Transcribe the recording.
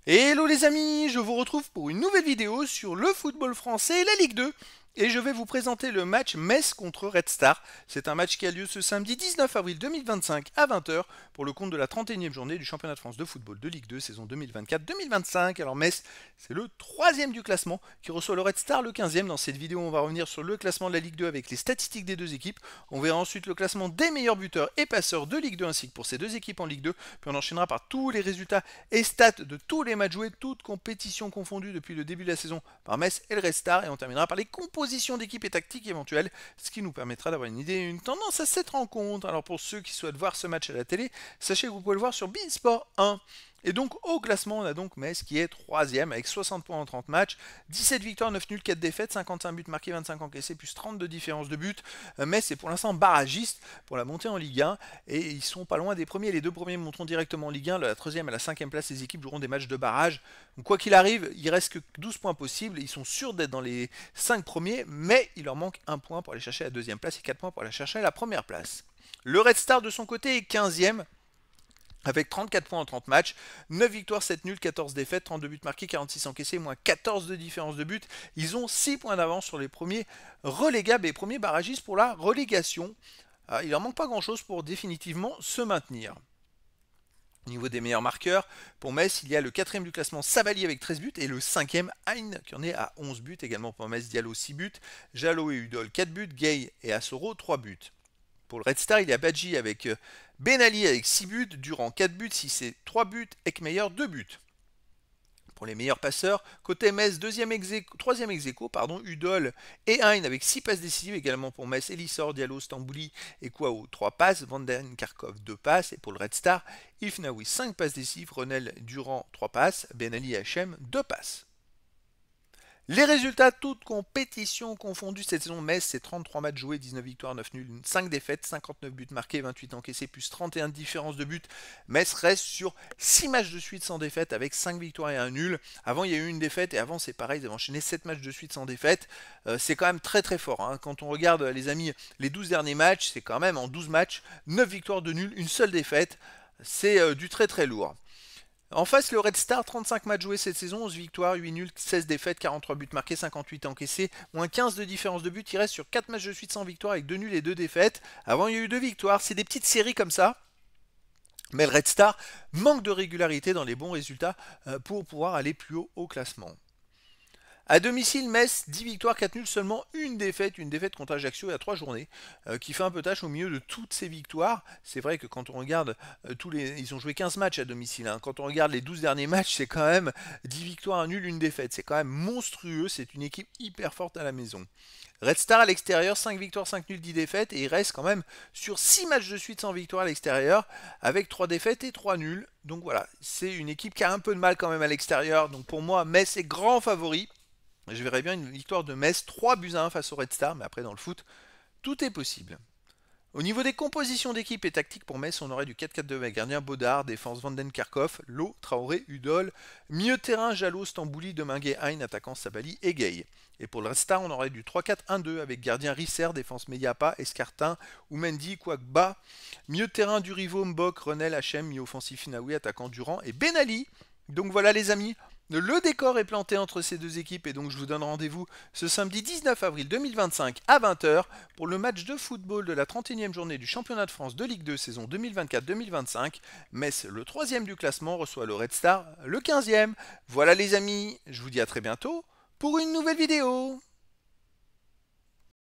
Hello les amis, je vous retrouve pour une nouvelle vidéo sur le football français et la Ligue 2. Et je vais vous présenter le match Metz contre Red Star. C'est un match qui a lieu ce samedi 19 avril 2025 à 20 h pour le compte de la 31e journée du championnat de France de football de Ligue 2 saison 2024-2025. Alors Metz, c'est le troisième du classement qui reçoit le Red Star le 15e. Dans cette vidéo, on va revenir sur le classement de la Ligue 2 avec les statistiques des deux équipes. On verra ensuite le classement des meilleurs buteurs et passeurs de Ligue 2 ainsi que pour ces deux équipes en Ligue 2. Puis on enchaînera par tous les résultats et stats de tous les matchs joués, toutes compétitions confondues depuis le début de la saison par Metz et le Red Star. Et on terminera par les compositions d'équipe et tactiques éventuelles, ce qui nous permettra d'avoir une idée et une tendance à cette rencontre. Alors pour ceux qui souhaitent voir ce match à la télé, sachez que vous pouvez le voir sur Beansport 1. Et donc au classement, on a donc Metz qui est 3ème avec 60 points en 30 matchs, 17 victoires, 9 nuls, 4 défaites, 55 buts marqués, 25 encaissés, plus 32 différences de buts. Metz est pour l'instant barragiste pour la montée en Ligue 1 et ils sont pas loin des premiers. Les deux premiers monteront directement en Ligue 1. La 3ème et la 5ème place, les équipes joueront des matchs de barrage. Donc quoi qu'il arrive, il reste que 12 points possibles. Ils sont sûrs d'être dans les 5 premiers, mais il leur manque 1 point pour aller chercher la 2ème place et 4 points pour aller chercher la 1ère place. Le Red Star de son côté est 15ème avec 34 points en 30 matchs, 9 victoires, 7 nuls, 14 défaites, 32 buts marqués, 46 encaissés, moins 14 de différence de but. Ils ont 6 points d'avance sur les premiers relégables et premiers barragistes pour la relégation. Il leur manque pas grand chose pour définitivement se maintenir. Au niveau des meilleurs marqueurs, pour Metz, il y a le 4ème du classement Savali avec 13 buts et le 5ème Hein qui en est à 11 buts. Également pour Metz, Diallo 6 buts, Jallo et Udol 4 buts, Gay et Assoro 3 buts. Pour le Red Star, il y a Badji avec Ben Ali avec 6 buts, Durand 4 buts, Cissé 3 buts, Ekmeyer 2 buts. Pour les meilleurs passeurs, côté Metz, 3ème ex aequo, Udol et Hein avec 6 passes décisives. Également pour Metz, Elissor, Diallo, Stambouli et Kouao 3 passes, Vanden Karkov 2 passes. Et pour le Red Star, Ifnaoui 5 passes décisives, Renel Durand 3 passes, Ben Ali et HM 2 passes. Les résultats, toutes compétitions confondues cette saison, Metz, c'est 33 matchs joués, 19 victoires, 9 nuls, 5 défaites, 59 buts marqués, 28 encaissés, plus 31 différences de buts. Metz reste sur 6 matchs de suite sans défaite avec 5 victoires et 1 nul. Avant, il y a eu une défaite et avant, c'est pareil, ils avaient enchaîné 7 matchs de suite sans défaite. C'est quand même très très fort. Hein. Quand on regarde, les amis, les 12 derniers matchs, c'est quand même en 12 matchs, 9 victoires, 2 nuls, une seule défaite. C'est du très très lourd. En face, le Red Star, 35 matchs joués cette saison, 11 victoires, 8 nuls, 16 défaites, 43 buts marqués, 58 encaissés, moins 15 de différence de but. Il reste sur 4 matchs de suite sans victoire avec 2 nuls et 2 défaites. Avant, il y a eu 2 victoires. C'est des petites séries comme ça. Mais le Red Star manque de régularité dans les bons résultats pour pouvoir aller plus haut au classement. À domicile, Metz, 10 victoires, 4 nuls, seulement une défaite contre Ajaccio il y a 3 journées, qui fait un peu tâche au milieu de toutes ces victoires. C'est vrai que quand on regarde ils ont joué 15 matchs à domicile, hein. Quand on regarde les 12 derniers matchs, c'est quand même 10 victoires, un nul, une défaite. C'est quand même monstrueux, c'est une équipe hyper forte à la maison. Red Star à l'extérieur, 5 victoires, 5 nuls, 10 défaites, et il reste quand même sur 6 matchs de suite sans victoire à l'extérieur, avec 3 défaites et 3 nuls. Donc voilà, c'est une équipe qui a un peu de mal quand même à l'extérieur. Donc pour moi, Metz est grand favori. Je verrais bien une victoire de Metz, 3 buts à 1 face au Red Star, mais après dans le foot, tout est possible. Au niveau des compositions d'équipe et tactiques pour Metz, on aurait du 4-4-2 avec gardien Baudard, défense Vanden Karkov, Lowe, Traoré, Udol, milieu de terrain Jallo, Stambouli, Deminguet, Hein, attaquant Sabali et Gay. Et pour le Red Star, on aurait du 3-4-1-2 avec gardien Risser, défense Mediapa, Escartin, Oumendi, Kouakba, milieu de terrain Durivo, Mbok, Renel, HM, milieu offensif Finaoui, attaquant Durand et Ben Ali. Donc voilà les amis, le décor est planté entre ces deux équipes et donc je vous donne rendez-vous ce samedi 19 avril 2025 à 20 h pour le match de football de la 31e journée du championnat de France de Ligue 2 saison 2024-2025. Metz, le 3ème du classement, reçoit le Red Star, le 15e. Voilà les amis, je vous dis à très bientôt pour une nouvelle vidéo.